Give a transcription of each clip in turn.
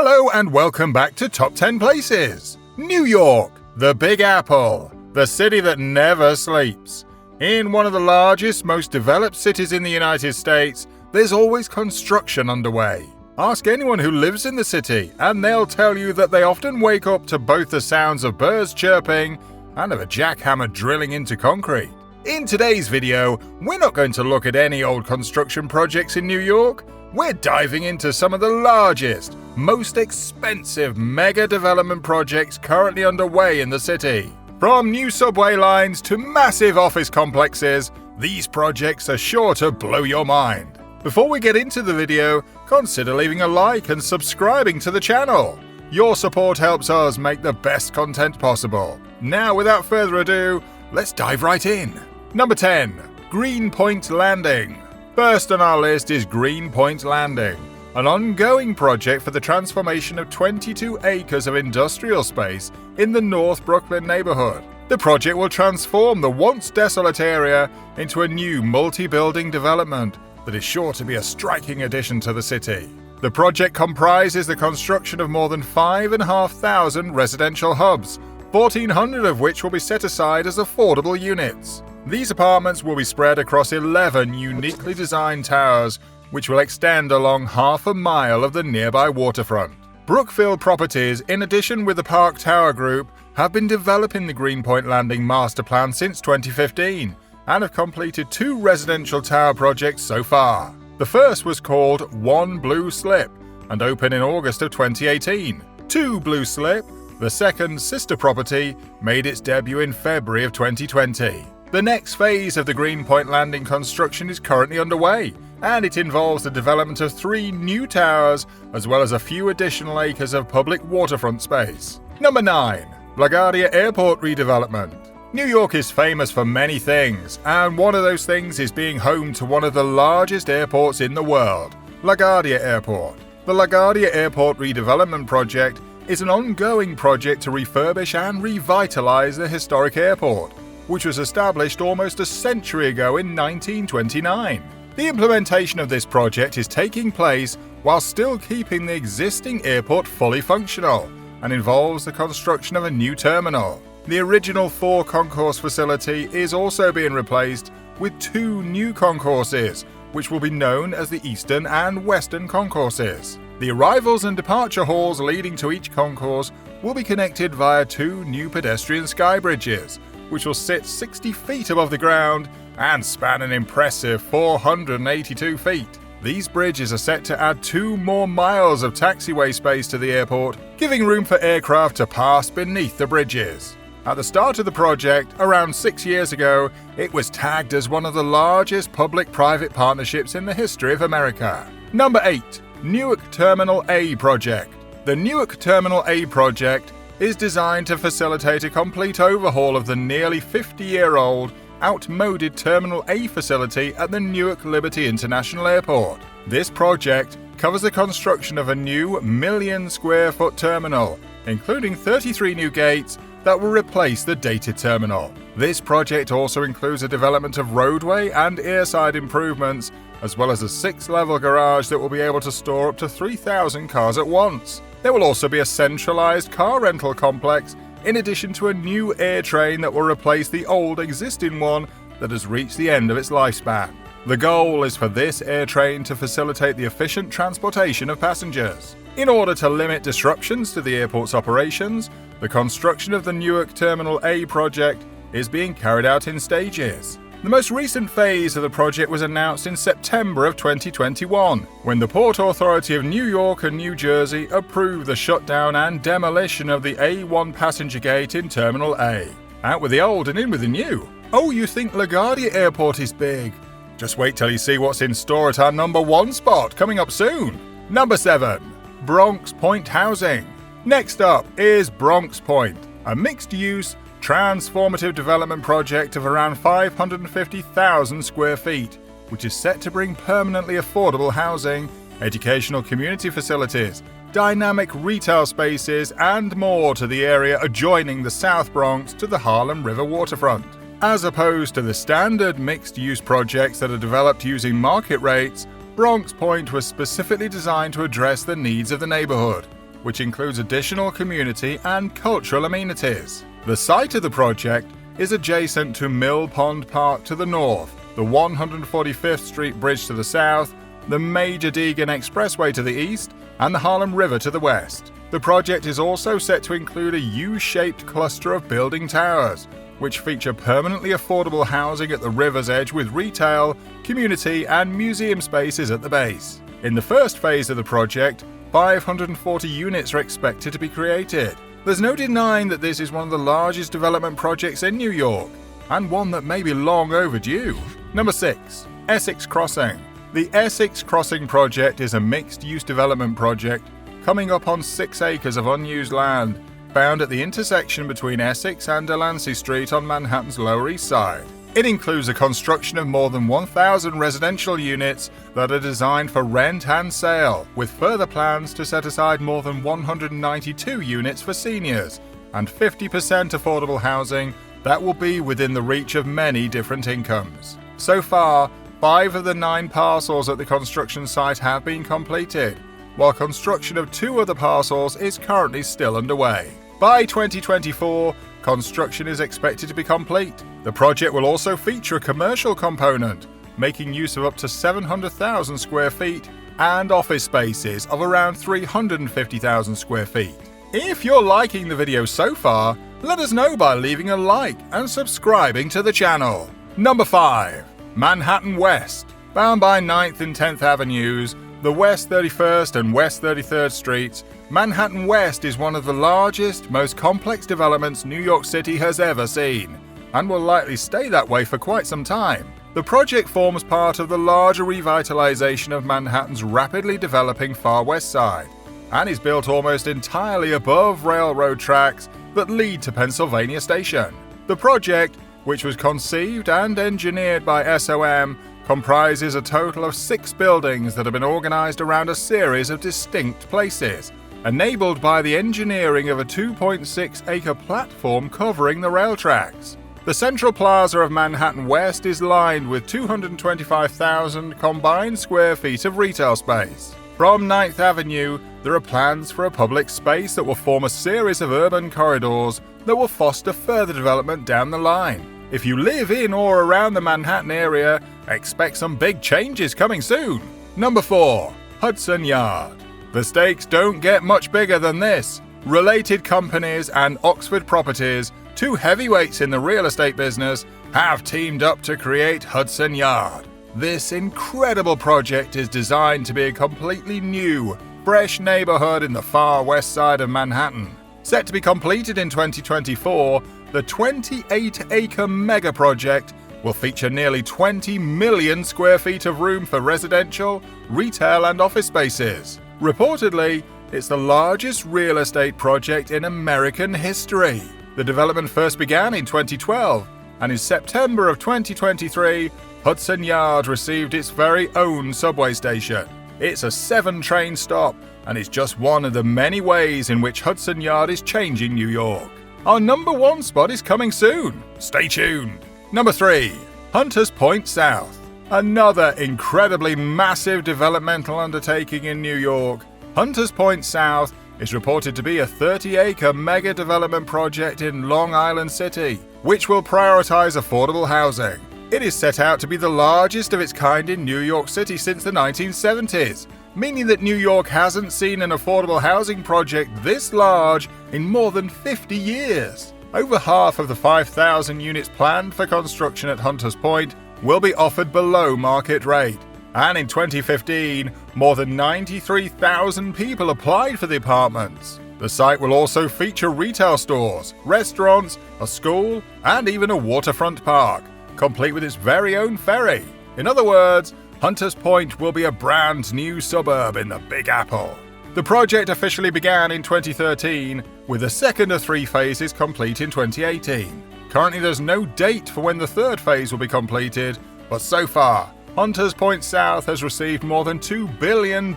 Hello and welcome back to Top 10 Places. New York, the Big Apple, the city that never sleeps. In one of the largest, most developed cities in the United States, there's always construction underway. Ask anyone who lives in the city and they'll tell you that they often wake up to both the sounds of birds chirping and of a jackhammer drilling into concrete. In today's video, we're not going to look at any old construction projects in New York. We're diving into some of the largest, most expensive mega development projects currently underway in the city. From new subway lines to massive office complexes, these projects are sure to blow your mind. Before we get into the video, consider leaving a like and subscribing to the channel. Your support helps us make the best content possible. Now, without further ado, let's dive right in. Number 10. Greenpoint Landing. First on our list is Greenpoint Landing, an ongoing project for the transformation of 22 acres of industrial space in the North Brooklyn neighborhood. The project will transform the once desolate area into a new multi-building development that is sure to be a striking addition to the city. The project comprises the construction of more than 5,500 residential hubs, 1,400 of which will be set aside as affordable units. These apartments will be spread across 11 uniquely designed towers, which will extend along half a mile of the nearby waterfront. Brookfield Properties, in addition with the Park Tower Group, have been developing the Greenpoint Landing master plan since 2015 and have completed 2 residential tower projects so far. The first was called One Blue Slip and opened in August of 2018. 2 Blue Slip, the second sister property, made its debut in February of 2020. The next phase of the Greenpoint Landing construction is currently underway, and it involves the development of 3 new towers as well as a few additional acres of public waterfront space. Number 9. LaGuardia Airport Redevelopment. New York is famous for many things, and one of those things is being home to one of the largest airports in the world, LaGuardia Airport. The LaGuardia Airport Redevelopment Project is an ongoing project to refurbish and revitalize the historic airport, which was established almost a century ago in 1929. The implementation of this project is taking place while still keeping the existing airport fully functional and involves the construction of a new terminal. The original 4-concourse facility is also being replaced with 2 new concourses, which will be known as the Eastern and Western concourses. The arrivals and departure halls leading to each concourse will be connected via 2 new pedestrian sky bridges, which will sit 60 feet above the ground and span an impressive 482 feet. These bridges are set to add 2 more miles of taxiway space to the airport, giving room for aircraft to pass beneath the bridges. At the start of the project, around 6 years ago, it was tagged as one of the largest public-private partnerships in the history of America. Number 8. Newark Terminal A Project. The Newark Terminal A Project is designed to facilitate a complete overhaul of the nearly 50-year-old, outmoded Terminal A facility at the Newark Liberty International Airport. This project covers the construction of a new million-square-foot terminal, including 33 new gates that will replace the dated terminal. This project also includes a development of roadway and airside improvements, as well as a 6-level garage that will be able to store up to 3,000 cars at once. There will also be a centralized car rental complex, in addition to a new air train that will replace the old existing one that has reached the end of its lifespan. The goal is for this air train to facilitate the efficient transportation of passengers. In order to limit disruptions to the airport's operations, the construction of the Newark Terminal A project is being carried out in stages. The most recent phase of the project was announced in September of 2021, when the Port Authority of New York and New Jersey approved the shutdown and demolition of the A1 passenger gate in Terminal A. Out with the old and in with the new. Oh, you think LaGuardia Airport is big? Just wait till you see what's in store at our number 1 spot coming up soon. Number 7. Bronx Point Housing. Next up is Bronx Point, a mixed-use, transformative development project of around 550,000 square feet, which is set to bring permanently affordable housing, educational community facilities, dynamic retail spaces, and more to the area adjoining the South Bronx to the Harlem River waterfront. As opposed to the standard mixed-use projects that are developed using market rates, Bronx Point was specifically designed to address the needs of the neighborhood. which includes additional community and cultural amenities. The site of the project is adjacent to Mill Pond Park to the north, the 145th Street Bridge to the south, the Major Deegan Expressway to the east, and the Harlem River to the west. The project is also set to include a U-shaped cluster of building towers, which feature permanently affordable housing at the river's edge with retail, community, and museum spaces at the base. In the first phase of the project, 540 units are expected to be created. There's no denying that this is one of the largest development projects in New York, and one that may be long overdue. Number 6. Essex Crossing. The Essex Crossing project is a mixed-use development project coming up on 6 acres of unused land, found at the intersection between Essex and Delancey Street on Manhattan's Lower East Side. It includes the construction of more than 1,000 residential units that are designed for rent and sale, with further plans to set aside more than 192 units for seniors and 50% affordable housing that will be within the reach of many different incomes. So far, 5 of the 9 parcels at the construction site have been completed, while construction of 2 other parcels is currently still underway. By 2024, construction is expected to be complete. The project will also feature a commercial component, making use of up to 700,000 square feet and office spaces of around 350,000 square feet. If you're liking the video so far, let us know by leaving a like and subscribing to the channel. Number 5. Manhattan West. Bound by 9th and 10th Avenues, the West 31st and West 33rd Streets, Manhattan West is one of the largest, most complex developments New York City has ever seen, and will likely stay that way for quite some time. The project forms part of the larger revitalization of Manhattan's rapidly developing Far West Side, and is built almost entirely above railroad tracks that lead to Pennsylvania Station. The project, which was conceived and engineered by SOM, comprises a total of 6 buildings that have been organized around a series of distinct places, enabled by the engineering of a 2.6-acre platform covering the rail tracks. The Central Plaza of Manhattan West is lined with 225,000 combined square feet of retail space. From 9th Avenue, there are plans for a public space that will form a series of urban corridors that will foster further development down the line. If you live in or around the Manhattan area, expect some big changes coming soon. Number 4. Hudson Yard. The stakes don't get much bigger than this. Related companies and Oxford Properties, 2 heavyweights in the real estate business, have teamed up to create Hudson Yard. This incredible project is designed to be a completely new, fresh neighborhood in the far west side of Manhattan. Set to be completed in 2024, the 28-acre mega project will feature nearly 20 million square feet of room for residential, retail, and office spaces. Reportedly, it's the largest real estate project in American history. The development first began in 2012, and in September of 2023, Hudson Yard received its very own subway station. It's a 7-train stop, and is just one of the many ways in which Hudson Yard is changing New York. Our number 1 spot is coming soon. Stay tuned. Number 3. Hunters Point South. Another incredibly massive developmental undertaking in New York. Hunters Point South is reported to be a 30-acre mega development project in Long Island City, which will prioritize affordable housing. It is set out to be the largest of its kind in New York City since the 1970s, meaning that New York hasn't seen an affordable housing project this large in more than 50 years. Over half of the 5,000 units planned for construction at Hunters Point will be offered below market rate. And in 2015, more than 93,000 people applied for the apartments. The site will also feature retail stores, restaurants, a school, and even a waterfront park, complete with its very own ferry. In other words, Hunters Point will be a brand new suburb in the Big Apple. The project officially began in 2013, with the second of 3 phases complete in 2018. Currently, there's no date for when the third phase will be completed, but so far, Hunters Point South has received more than $2 billion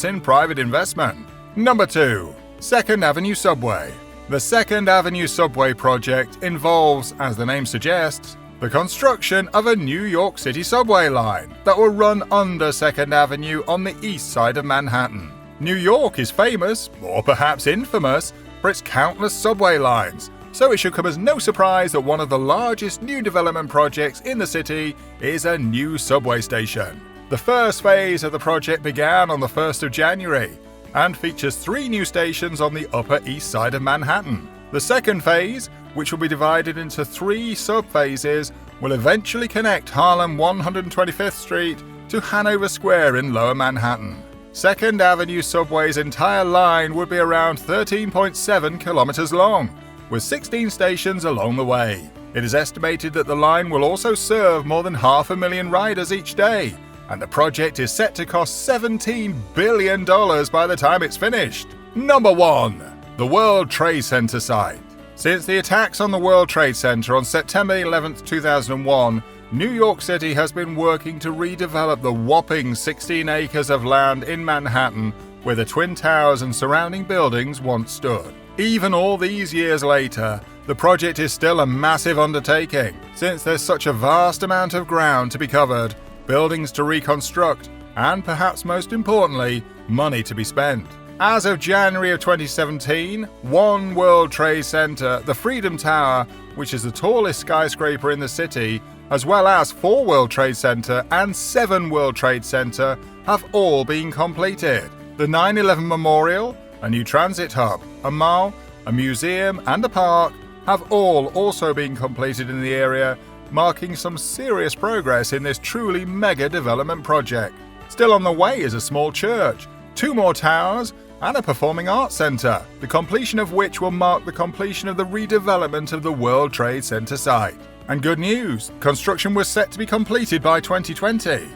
in private investment. Number 2. 2nd Avenue Subway. The 2nd Avenue Subway project involves, as the name suggests, the construction of a New York City subway line that will run under 2nd Avenue on the east side of Manhattan. New York is famous, or perhaps infamous, for its countless subway lines, so it should come as no surprise that one of the largest new development projects in the city is a new subway station. The first phase of the project began on the 1st of January and features 3 new stations on the Upper East Side of Manhattan. The second phase, which will be divided into 3 sub-phases, will eventually connect Harlem 125th Street to Hanover Square in Lower Manhattan. 2nd Avenue subway's entire line would be around 13.7 kilometers long, with 16 stations along the way. It is estimated that the line will also serve more than 500,000 riders each day, and the project is set to cost $17 billion by the time it's finished. Number 1. The World Trade Center site. Since the attacks on the World Trade Center on September 11, 2001, New York City has been working to redevelop the whopping 16 acres of land in Manhattan where the Twin Towers and surrounding buildings once stood. Even all these years later, the project is still a massive undertaking, since there's such a vast amount of ground to be covered, buildings to reconstruct, and perhaps most importantly, money to be spent. As of January of 2017, One World Trade Center, the Freedom Tower, which is the tallest skyscraper in the city, as well as 4 World Trade Center and 7 World Trade Center, have all been completed. The 9/11 Memorial, a new transit hub, a mall, a museum, and a park have all also been completed in the area, marking some serious progress in this truly mega development project. Still on the way is a small church, 2 more towers, and a performing arts center, the completion of which will mark the completion of the redevelopment of the World Trade Center site. And good news, construction was set to be completed by 2020.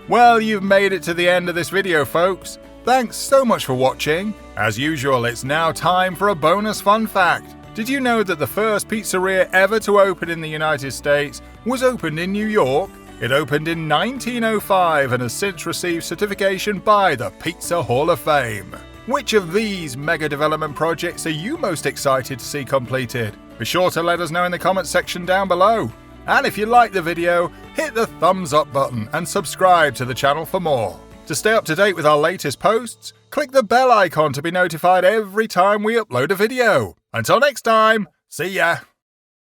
Well, you've made it to the end of this video, folks. Thanks so much for watching. As usual, it's now time for a bonus fun fact. Did you know that the first pizzeria ever to open in the United States was opened in New York? It opened in 1905 and has since received certification by the Pizza Hall of Fame. Which of these mega development projects are you most excited to see completed? Be sure to let us know in the comments section down below. And if you liked the video, hit the thumbs up button and subscribe to the channel for more. To stay up to date with our latest posts, click the bell icon to be notified every time we upload a video. Until next time, see ya!